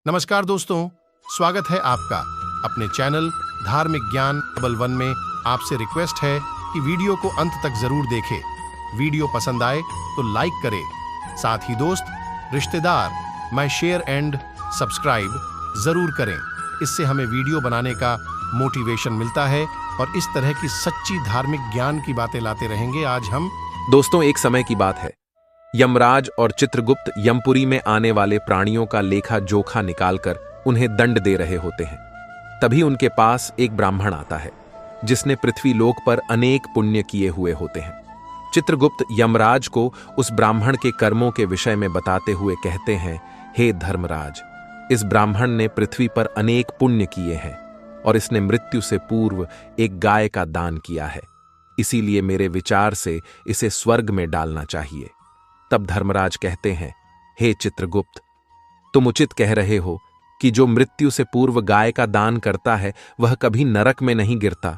नमस्कार दोस्तों, स्वागत है आपका अपने चैनल धार्मिक ज्ञान डबल वन में। आपसे रिक्वेस्ट है कि वीडियो को अंत तक जरूर देखें। वीडियो पसंद आए तो लाइक करें, साथ ही दोस्त, रिश्तेदार में शेयर एंड सब्सक्राइब जरूर करें। इससे हमें वीडियो बनाने का मोटिवेशन मिलता है और इस तरह की सच्ची धार्मिक ज्ञान की बातें लाते रहेंगे। आज हम दोस्तों, एक समय की बात है। यमराज और चित्रगुप्त यमपुरी में आने वाले प्राणियों का लेखा जोखा निकालकर उन्हें दंड दे रहे होते हैं। तभी उनके पास एक ब्राह्मण आता है जिसने पृथ्वी लोक पर अनेक पुण्य किए हुए होते हैं। चित्रगुप्त यमराज को उस ब्राह्मण के कर्मों के विषय में बताते हुए कहते हैं, हे धर्मराज, इस ब्राह्मण ने पृथ्वी पर अनेक पुण्य किए हैं और इसने मृत्यु से पूर्व एक गाय का दान किया है। इसीलिए मेरे विचार से इसे स्वर्ग में डालना चाहिए। तब धर्मराज कहते हैं, हे चित्रगुप्त, तुम उचित कह रहे हो कि जो मृत्यु से पूर्व गाय का दान करता है वह कभी नरक में नहीं गिरता,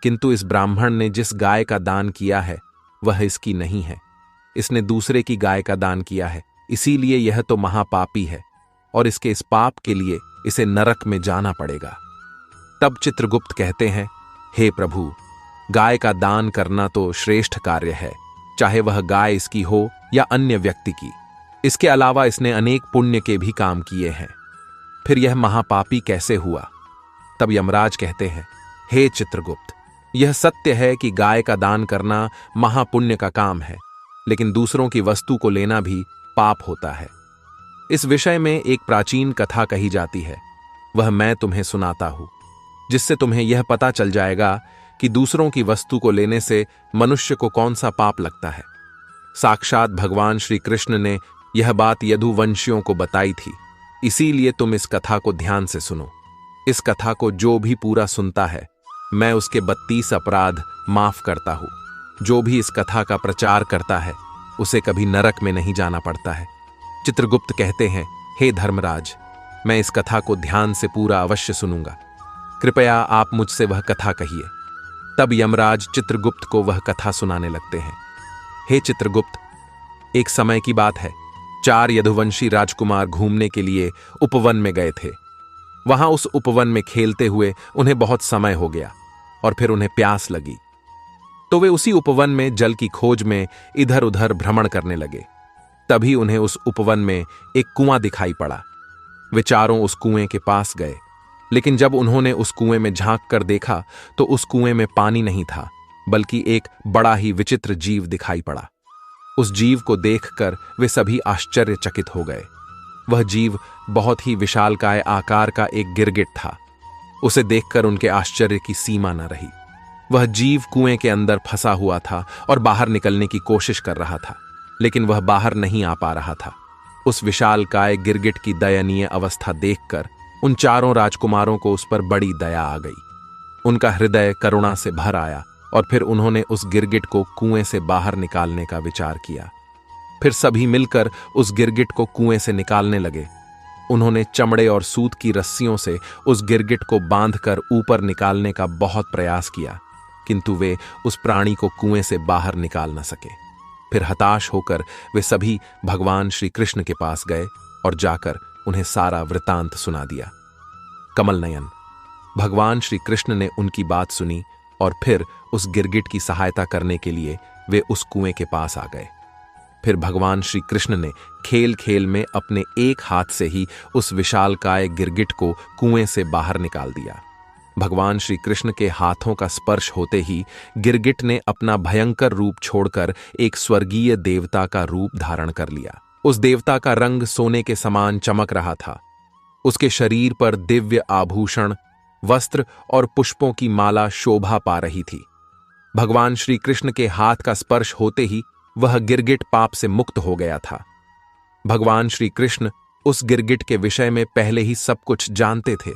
किंतु इस ब्राह्मण ने जिस गाय का दान किया है वह इसकी नहीं है। इसने दूसरे की गाय का दान किया है, इसीलिए यह तो महापापी है और इसके इस पाप के लिए इसे नरक में जाना पड़ेगा। तब चित्रगुप्त कहते हैं, हे प्रभु, गाय का दान करना तो श्रेष्ठ कार्य है, चाहे वह गाय इसकी हो या अन्य व्यक्ति की। इसके अलावा इसने अनेक पुण्य के भी काम किए हैं, फिर यह महापापी कैसे हुआ? तब यमराज कहते हैं, हे चित्रगुप्त, यह सत्य है कि गाय का दान करना महापुण्य का काम है, लेकिन दूसरों की वस्तु को लेना भी पाप होता है। इस विषय में एक प्राचीन कथा कही जाती है, वह मैं तुम्हें सुनाता हूं, जिससे तुम्हें यह पता चल जाएगा कि दूसरों की वस्तु को लेने से मनुष्य को कौन सा पाप लगता है। साक्षात भगवान श्री कृष्ण ने यह बात यदुवंशियों को बताई थी, इसीलिए तुम इस कथा को ध्यान से सुनो। इस कथा को जो भी पूरा सुनता है, मैं उसके 32 अपराध माफ करता हूं। जो भी इस कथा का प्रचार करता है उसे कभी नरक में नहीं जाना पड़ता है। चित्रगुप्त कहते हैं, हे धर्मराज, मैं इस कथा को ध्यान से पूरा अवश्य सुनूंगा। कृपया आप मुझसे वह कथा कहिए। तब यमराज चित्रगुप्त को वह कथा सुनाने लगते हैं। हे चित्रगुप्त, एक समय की बात है, 4 यदुवंशी राजकुमार घूमने के लिए उपवन में गए थे। वहां उस उपवन में खेलते हुए उन्हें बहुत समय हो गया और फिर उन्हें प्यास लगी, तो वे उसी उपवन में जल की खोज में इधर उधर भ्रमण करने लगे। तभी उन्हें उस उपवन में एक कुआं दिखाई पड़ा। वे चारों उस कुएं के पास गए, लेकिन जब उन्होंने उस कुएं में झांक कर देखा तो उस कुएं में पानी नहीं था, बल्कि एक बड़ा ही विचित्र जीव दिखाई पड़ा। उस जीव को देखकर वे सभी आश्चर्यचकित हो गए। वह जीव बहुत ही विशालकाय आकार का एक गिरगिट था। उसे देखकर उनके आश्चर्य की सीमा न रही। वह जीव कुएं के अंदर फंसा हुआ था और बाहर निकलने की कोशिश कर रहा था, लेकिन वह बाहर नहीं आ पा रहा था। उस विशालकाय गिरगिट की दयनीय अवस्था देखकर उन चारों राजकुमारों को उस पर बड़ी दया आ गई। उनका हृदय करुणा से भर आया और फिर उन्होंने उस गिरगिट को कुएं से बाहर निकालने का विचार किया। फिर सभी मिलकर उस गिरगिट को कुएं से निकालने लगे। उन्होंने चमड़े और सूत की रस्सियों से उस गिरगिट को बांधकर ऊपर निकालने का बहुत प्रयास किया, किंतु वे उस प्राणी को कुएं से बाहर निकाल न सके। फिर हताश होकर वे सभी भगवान श्री कृष्ण के पास गए और जाकर उन्हें सारा वृतांत सुना दिया। कमल नयन, भगवान श्री कृष्ण ने उनकी बात सुनी और फिर उस गिरगिट की सहायता करने के लिए वे उस कुएं के पास आ गए। फिर भगवान श्री कृष्ण ने खेल खेल में अपने एक हाथ से ही उस विशालकाय गिरगिट को कुएं से बाहर निकाल दिया। भगवान श्री कृष्ण के हाथों का स्पर्श होते ही गिरगिट ने अपना भयंकर रूप छोड़कर एक स्वर्गीय देवता का रूप धारण कर लिया। उस देवता का रंग सोने के समान चमक रहा था। उसके शरीर पर दिव्य आभूषण, वस्त्र और पुष्पों की माला शोभा पा रही थी। भगवान श्री कृष्ण के हाथ का स्पर्श होते ही वह गिरगिट पाप से मुक्त हो गया था। भगवान श्री कृष्ण उस गिरगिट के विषय में पहले ही सब कुछ जानते थे।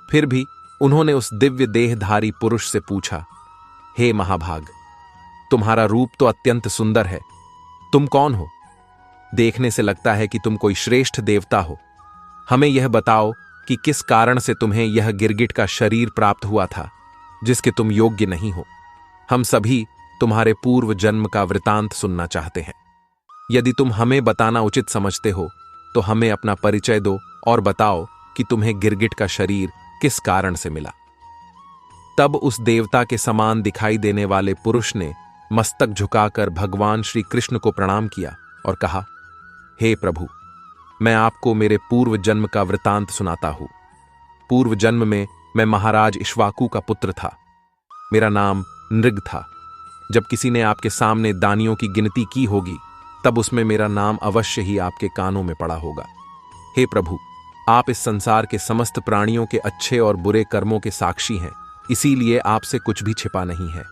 फिर भी उन्होंने उस दिव्य देहधारी पुरुष से पूछा, हे महाभाग, तुम्हारा रूप तो अत्यंत सुंदर है, तुम कौन हो? देखने से लगता है कि तुम कोई श्रेष्ठ देवता हो। हमें यह बताओ कि किस कारण से तुम्हें यह गिरगिट का शरीर प्राप्त हुआ था, जिसके तुम योग्य नहीं हो। हम सभी तुम्हारे पूर्व जन्म का वृतांत सुनना चाहते हैं। यदि तुम हमें बताना उचित समझते हो तो हमें अपना परिचय दो और बताओ कि तुम्हें गिरगिट का शरीर किस कारण से मिला। तब उस देवता के समान दिखाई देने वाले पुरुष ने मस्तक झुकाकर भगवान श्री कृष्ण को प्रणाम किया और कहा, हे प्रभु, मैं आपको मेरे पूर्व जन्म का वृतांत सुनाता हूं। पूर्व जन्म में मैं महाराज इक्ष्वाकु का पुत्र था। मेरा नाम नृग था। जब किसी ने आपके सामने दानियों की गिनती की होगी, तब उसमें मेरा नाम अवश्य ही आपके कानों में पड़ा होगा। हे प्रभु, आप इस संसार के समस्त प्राणियों के अच्छे और बुरे कर्मों के साक्षी हैं, इसीलिए आपसे कुछ भी छिपा नहीं है।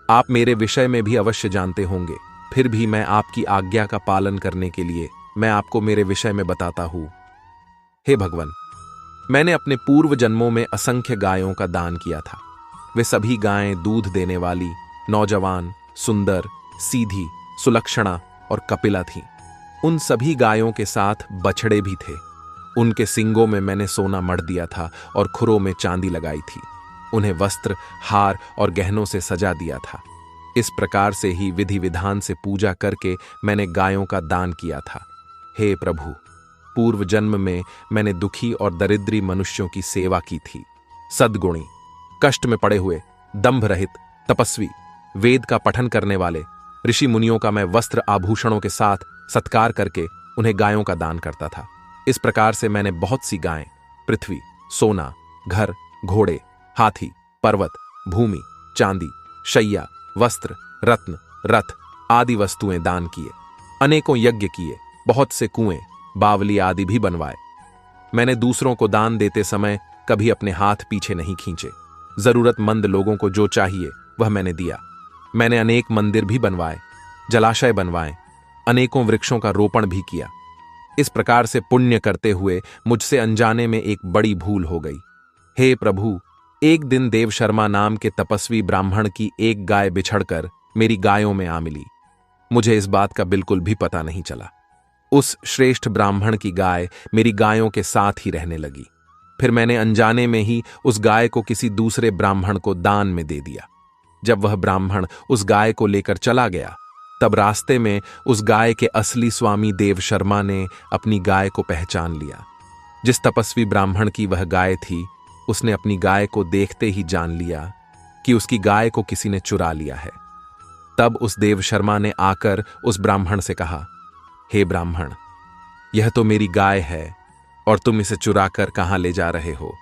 आप मेरे विषय में भी अवश्य जानते होंगे, फिर भी मैं आपकी आज्ञा का पालन करने के लिए मैं आपको मेरे विषय में बताता हूं। हे भगवान, मैंने अपने पूर्व जन्मों में असंख्य गायों का दान किया था। वे सभी गायें दूध देने वाली, नौजवान, सुंदर, सीधी, सुलक्षणा और कपिला थीं। उन सभी गायों के साथ बछड़े भी थे। उनके सींगों में मैंने सोना मढ़ दिया था और खुरों में चांदी लगाई थी। उन्हें वस्त्र, हार और गहनों से सजा दिया था। इस प्रकार से ही विधि विधान से पूजा करके मैंने गायों का दान किया था। हे प्रभु, पूर्व जन्म में मैंने दुखी और दरिद्री मनुष्यों की सेवा की थी। सद्गुणी, कष्ट में पड़े हुए, दंभ रहित, तपस्वी, वेद का पठन करने वाले ऋषि मुनियों का मैं वस्त्र आभूषणों के साथ सत्कार करके उन्हें गायों का दान करता था। इस प्रकार से मैंने बहुत सी गायें, पृथ्वी, सोना, घर, घोड़े, हाथी, पर्वत, भूमि, चांदी, शैया, वस्त्र, रत्न, रथ आदि वस्तुएं दान किए। अनेकों यज्ञ किए, बहुत से कुएं, बावली आदि भी बनवाए। मैंने दूसरों को दान देते समय कभी अपने हाथ पीछे नहीं खींचे। जरूरतमंद लोगों को जो चाहिए वह मैंने दिया। मैंने अनेक मंदिर भी बनवाए, जलाशय बनवाए, अनेकों वृक्षों का रोपण भी किया। इस प्रकार से पुण्य करते हुए मुझसे अनजाने में एक बड़ी भूल हो गई। हे प्रभु, एक दिन देवशर्मा नाम के तपस्वी ब्राह्मण की एक गाय बिछड़कर मेरी गायों में आ मिली। मुझे इस बात का बिल्कुल भी पता नहीं चला। उस श्रेष्ठ ब्राह्मण की गाय मेरी गायों के साथ ही रहने लगी। फिर मैंने अनजाने में ही उस गाय को किसी दूसरे ब्राह्मण को दान में दे दिया। जब वह ब्राह्मण उस गाय को लेकर चला गया, तब रास्ते में उस गाय के असली स्वामी देवशर्मा ने अपनी गाय को पहचान लिया। जिस तपस्वी ब्राह्मण की वह गाय थी, उसने अपनी गाय को देखते ही जान लिया कि उसकी गाय को किसी ने चुरा लिया है। तब उस देवशर्मा ने आकर उस ब्राह्मण से कहा, हे ब्राह्मण, यह तो मेरी गाय है और तुम इसे चुरा कर कहां ले जा रहे हो?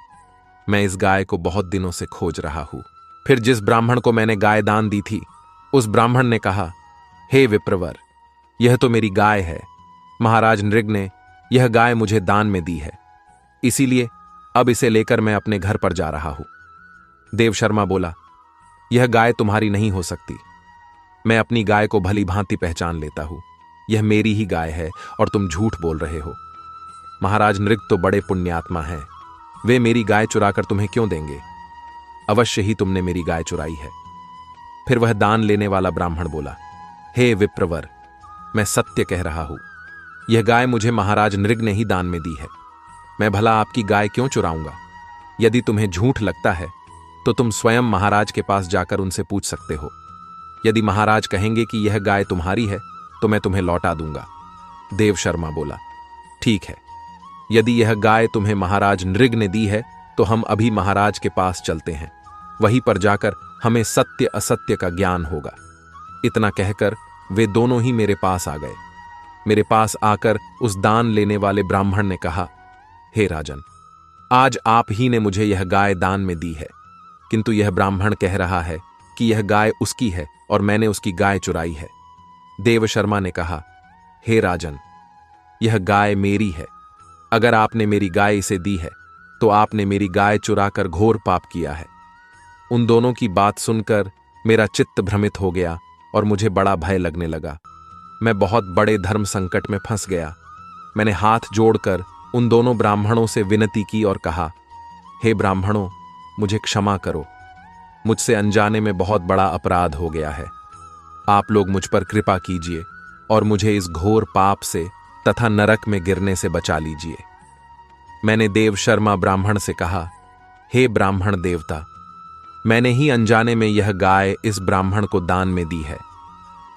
मैं इस गाय को बहुत दिनों से खोज रहा हूं। फिर जिस ब्राह्मण को मैंने गाय दान दी थी, उस ब्राह्मण ने कहा, हे विप्रवर, यह तो मेरी गाय है। महाराज नृग ने यह गाय मुझे दान में दी है, इसीलिए अब इसे लेकर मैं अपने घर पर जा रहा हूं। देवशर्मा बोला, यह गाय तुम्हारी नहीं हो सकती। मैं अपनी गाय को भली भांति पहचान लेता हूं। यह मेरी ही गाय है और तुम झूठ बोल रहे हो। महाराज नृग तो बड़े पुण्यात्मा हैं, वे मेरी गाय चुराकर तुम्हें क्यों देंगे? अवश्य ही तुमने मेरी गाय चुराई है। फिर वह दान लेने वाला ब्राह्मण बोला, हे विप्रवर, मैं सत्य कह रहा हूं, यह गाय मुझे महाराज नृग ने ही दान में दी है। मैं भला आपकी गाय क्यों चुराऊंगा? यदि तुम्हें झूठ लगता है तो तुम स्वयं महाराज के पास जाकर उनसे पूछ सकते हो। यदि महाराज कहेंगे कि यह गाय तुम्हारी है तो मैं तुम्हें लौटा दूंगा। देवशर्मा बोला, ठीक है, यदि यह गाय तुम्हें महाराज नृग ने दी है तो हम अभी महाराज के पास चलते हैं। वहीं पर जाकर हमें सत्य असत्य का ज्ञान होगा। इतना कहकर वे दोनों ही मेरे पास आ गए। मेरे पास आकर उस दान लेने वाले ब्राह्मण ने कहा, हे राजन, आज आप ही ने मुझे यह गाय दान में दी है, किंतु यह ब्राह्मण कह रहा है कि यह गाय उसकी है और मैंने उसकी गाय चुराई है। देवशर्मा ने कहा, हे राजन, यह गाय मेरी है। अगर आपने मेरी गाय इसे दी है तो आपने मेरी गाय चुराकर घोर पाप किया है। उन दोनों की बात सुनकर मेरा चित्त भ्रमित हो गया और मुझे बड़ा भय लगने लगा। मैं बहुत बड़े धर्म संकट में फंस गया। मैंने हाथ जोड़कर उन दोनों ब्राह्मणों से विनती की और कहा, हे ब्राह्मणों, मुझे क्षमा करो। मुझसे अनजाने में बहुत बड़ा अपराध हो गया है। आप लोग मुझ पर कृपा कीजिए और मुझे इस घोर पाप से तथा नरक में गिरने से बचा लीजिए। मैंने देवशर्मा ब्राह्मण से कहा, हे ब्राह्मण देवता, मैंने ही अनजाने में यह गाय इस ब्राह्मण को दान में दी है।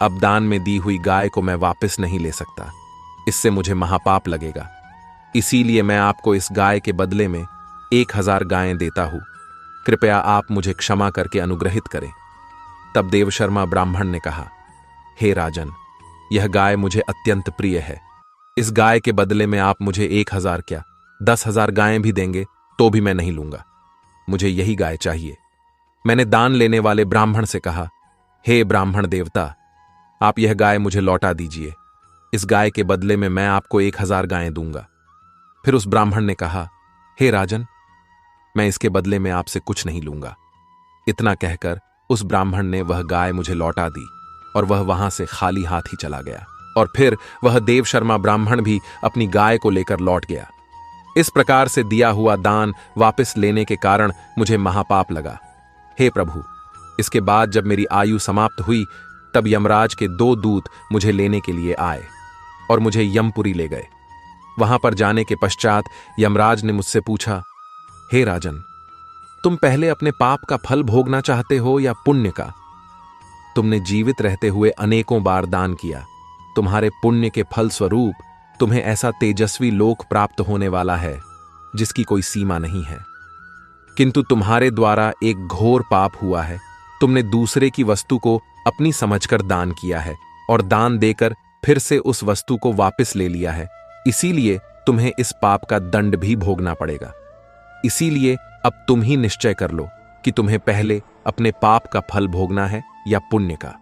अब दान में दी हुई गाय को मैं वापस नहीं ले सकता, इससे मुझे महापाप लगेगा। इसीलिए मैं आपको इस गाय के बदले में 1000 गायें देता हूं। कृपया आप मुझे क्षमा करके अनुग्रहित करें। तब देवशर्मा ब्राह्मण ने कहा, हे राजन, यह गाय मुझे अत्यंत प्रिय है। इस गाय के बदले में आप मुझे 1000 क्या 10,000 गायें भी देंगे तो भी मैं नहीं लूंगा। मुझे यही गाय चाहिए। मैंने दान लेने वाले ब्राह्मण से कहा, हे ब्राह्मण देवता, आप यह गाय मुझे लौटा दीजिए। इस गाय के बदले में मैं आपको 1000 गायें दूंगा। फिर उस ब्राह्मण ने कहा, हे राजन, मैं इसके बदले में आपसे कुछ नहीं लूंगा। इतना कहकर उस ब्राह्मण ने वह गाय मुझे लौटा दी और वह वहां से खाली हाथ ही चला गया। और फिर वह देवशर्मा ब्राह्मण भी अपनी गाय को लेकर लौट गया। इस प्रकार से दिया हुआ दान वापस लेने के कारण मुझे महापाप लगा। हे प्रभु, इसके बाद जब मेरी आयु समाप्त हुई तब यमराज के 2 दूत मुझे लेने के लिए आए और मुझे यमपुरी ले गए। वहां पर जाने के पश्चात यमराज ने मुझसे पूछा, हे राजन, तुम पहले अपने पाप का फल भोगना चाहते हो या पुण्य का? तुमने जीवित रहते हुए अनेकों बार दान किया। तुम्हारे पुण्य के फल स्वरूप तुम्हें ऐसा तेजस्वी लोक प्राप्त होने वाला है जिसकी कोई सीमा नहीं है। किंतु तुम्हारे द्वारा एक घोर पाप हुआ है। तुमने दूसरे की वस्तु को अपनी समझकर दान किया है और दान देकर फिर से उस वस्तु को वापस ले लिया है। इसीलिए तुम्हें इस पाप का दंड भी भोगना पड़ेगा। इसीलिए अब तुम ही निश्चय कर लो कि तुम्हें पहले अपने पाप का फल भोगना है या पुण्य का।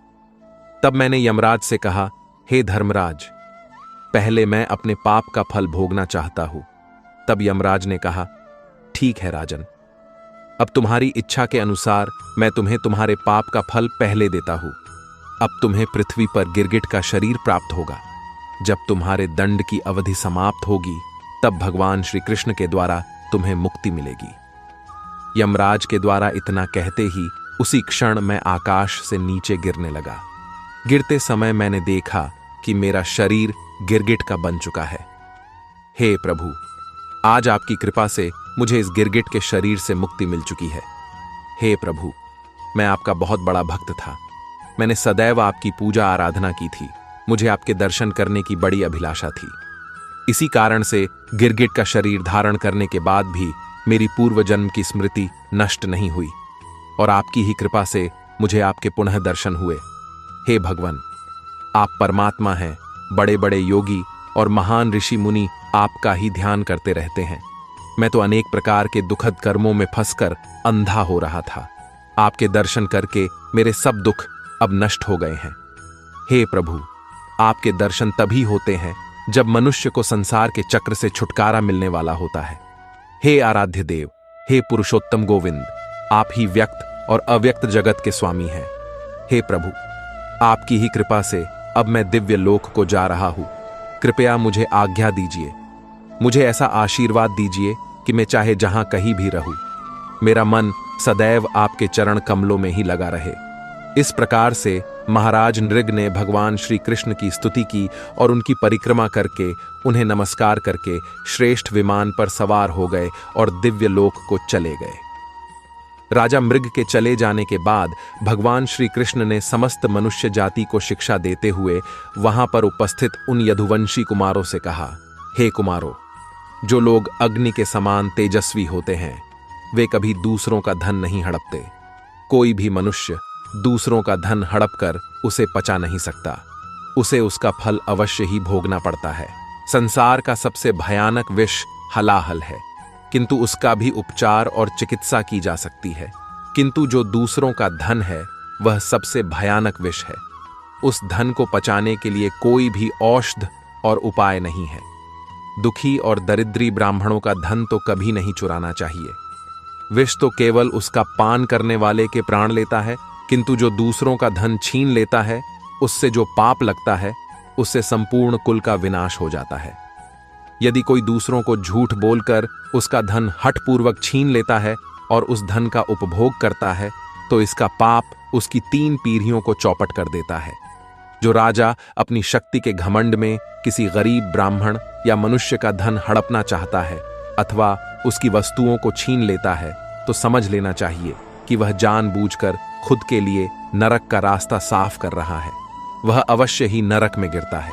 तब मैंने यमराज से कहा, हे धर्मराज, पहले मैं अपने पाप का फल भोगना चाहता हूं। तब यमराज ने कहा, ठीक है राजन, अब तुम्हारी इच्छा के अनुसार मैं तुम्हें तुम्हारे पाप का फल पहले देता हूं। अब तुम्हें पृथ्वी पर गिरगिट का शरीर प्राप्त होगा। जब तुम्हारे दंड की अवधि समाप्त होगी तब भगवान श्री कृष्ण के द्वारा तुम्हें मुक्ति मिलेगी। यमराज के द्वारा इतना कहते ही उसी क्षण मैं आकाश से नीचे गिरने लगा। गिरते समय मैंने देखा कि मेरा शरीर गिरगिट का बन चुका है। हे प्रभु, आज आपकी कृपा से मुझे इस गिरगिट के शरीर से मुक्ति मिल चुकी है। हे प्रभु, मैं आपका बहुत बड़ा भक्त था। मैंने सदैव आपकी पूजा आराधना की थी। मुझे आपके दर्शन करने की बड़ी अभिलाषा थी। इसी कारण से गिरगिट का शरीर धारण करने के बाद भी मेरी पूर्व जन्म की स्मृति नष्ट नहीं हुई और आपकी ही कृपा से मुझे आपके पुनः दर्शन हुए। हे भगवान, आप परमात्मा हैं। बड़े बड़े योगी और महान ऋषि मुनि आपका ही ध्यान करते रहते हैं। मैं तो अनेक प्रकार के दुखद कर्मों में फंसकर अंधा हो रहा था। आपके दर्शन करके मेरे सब दुख अब नष्ट हो गए हैं। हे प्रभु, आपके दर्शन तभी होते हैं जब मनुष्य को संसार के चक्र से छुटकारा मिलने वाला होता है। हे आराध्य देव, हे पुरुषोत्तम गोविंद, आप ही व्यक्त और अव्यक्त जगत के स्वामी हैं। हे प्रभु, आपकी ही कृपा से अब मैं दिव्य लोक को जा रहा हूं। कृपया मुझे आज्ञा दीजिए। मुझे ऐसा आशीर्वाद दीजिए कि मैं चाहे जहां कहीं भी रहूं, मेरा मन सदैव आपके चरण कमलों में ही लगा रहे। इस प्रकार से महाराज नृग ने भगवान श्री कृष्ण की स्तुति की और उनकी परिक्रमा करके उन्हें नमस्कार करके श्रेष्ठ विमान पर सवार हो गए और दिव्य लोक को चले गए। राजा मृग के चले जाने के बाद भगवान श्री कृष्ण ने समस्त मनुष्य जाति को शिक्षा देते हुए वहां पर उपस्थित उन यदुवंशी कुमारों से कहा, हे कुमारों, जो लोग अग्नि के समान तेजस्वी होते हैं वे कभी दूसरों का धन नहीं हड़पते। कोई भी मनुष्य दूसरों का धन हड़प कर उसे पचा नहीं सकता। उसे उसका फल अवश्य ही भोगना पड़ता है। संसार का सबसे भयानक विष हलाहल है, किंतु उसका भी उपचार और चिकित्सा की जा सकती है। किंतु जो दूसरों का धन है वह सबसे भयानक विष है। उस धन को पचाने के लिए कोई भी औषध और उपाय नहीं है। दुखी और दरिद्री ब्राह्मणों का धन तो कभी नहीं चुराना चाहिए। विष तो केवल उसका पान करने वाले के प्राण लेता है, किंतु जो दूसरों का धन छीन लेता है उससे जो पाप लगता है उससे संपूर्ण कुल का विनाश हो जाता है। यदि कोई दूसरों को झूठ बोलकर उसका धन हठपूर्वक छीन लेता है और उस धन का उपभोग करता है तो इसका पाप उसकी 3 पीढ़ियों को चौपट कर देता है। जो राजा अपनी शक्ति के घमंड में किसी गरीब ब्राह्मण या मनुष्य का धन हड़पना चाहता है अथवा उसकी वस्तुओं को छीन लेता है तो समझ लेना चाहिए कि वह जानबूझकर खुद के लिए नरक का रास्ता साफ कर रहा है। वह अवश्य ही नरक में गिरता है।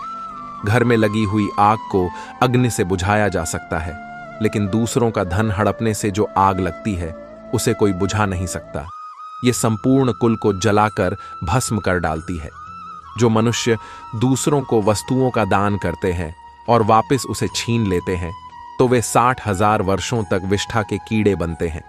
घर में लगी हुई आग को अग्नि से बुझाया जा सकता है, लेकिन दूसरों का धन हड़पने से जो आग लगती है उसे कोई बुझा नहीं सकता। ये संपूर्ण कुल को जलाकर भस्म कर डालती है। जो मनुष्य दूसरों को वस्तुओं का दान करते हैं और वापस उसे छीन लेते हैं तो वे 60,000 वर्षों तक विष्ठा के कीड़े बनते हैं।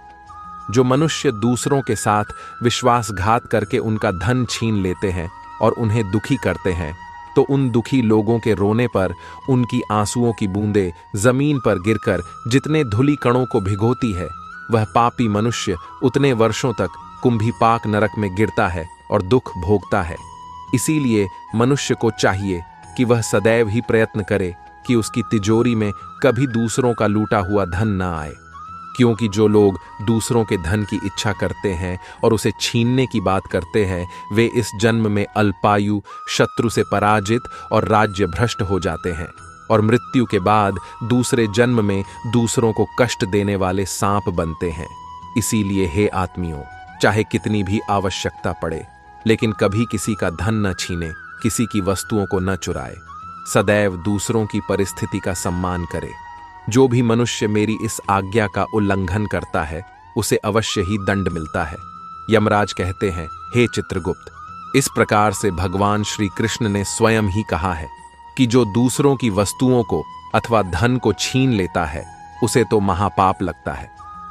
जो मनुष्य दूसरों के साथ विश्वासघात करके उनका धन छीन लेते हैं और उन्हें दुखी करते हैं तो उन दुखी लोगों के रोने पर उनकी आंसुओं की बूंदें जमीन पर गिरकर जितने धूली कणों को भिगोती है, वह पापी मनुष्य उतने वर्षों तक कुंभीपाक नरक में गिरता है और दुख भोगता है। इसीलिए मनुष्य को चाहिए कि वह सदैव ही प्रयत्न करे कि उसकी तिजोरी में कभी दूसरों का लूटा हुआ धन न आए, क्योंकि जो लोग दूसरों के धन की इच्छा करते हैं और उसे छीनने की बात करते हैं, वे इस जन्म में अल्पायु, शत्रु से पराजित और राज्य भ्रष्ट हो जाते हैं और मृत्यु के बाद दूसरे जन्म में दूसरों को कष्ट देने वाले सांप बनते हैं। इसीलिए हे आत्मियों, चाहे कितनी भी आवश्यकता पड़े, लेकिन कभी किसी का धन न छीने, किसी की वस्तुओं को न चुराए, सदैव दूसरों की परिस्थिति का सम्मान करे। जो भी मनुष्य मेरी इस आज्ञा का उल्लंघन करता है उसे अवश्य ही दंड मिलता है। यमराज कहते हैं, हे चित्रगुप्त, इस प्रकार से भगवान श्री कृष्ण ने स्वयं ही कहा है कि जो दूसरों की वस्तुओं को अथवा धन को छीन लेता है उसे तो महापाप लगता है,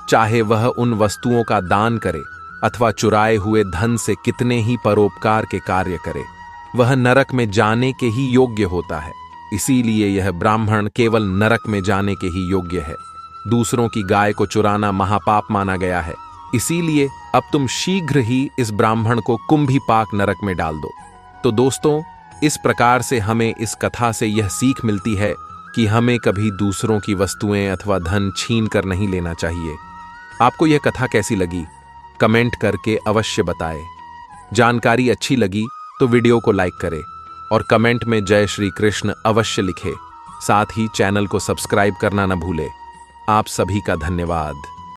चाहे वह उन वस्तुओं का दान करे अथवा चुराए हुए धन से कितने ही परोपकार के कार्य करे, वह नरक में जाने के ही योग्य होता है। इसीलिए यह ब्राह्मण केवल नरक में जाने के ही योग्य है। दूसरों की गाय को चुराना महापाप माना गया है, इसीलिए अब तुम शीघ्र ही इस ब्राह्मण को कुंभीपाक नरक में डाल दो। तो दोस्तों, इस प्रकार से हमें इस कथा से यह सीख मिलती है कि हमें कभी दूसरों की वस्तुएं अथवा धन छीन कर नहीं लेना चाहिए। आपको यह कथा कैसी लगी? कमेंट करके अवश्य बताएं। जानकारी अच्छी लगी तो वीडियो को लाइक करें और कमेंट में जय श्री कृष्ण अवश्य लिखें। साथ ही चैनल को सब्सक्राइब करना न भूलें। आप सभी का धन्यवाद।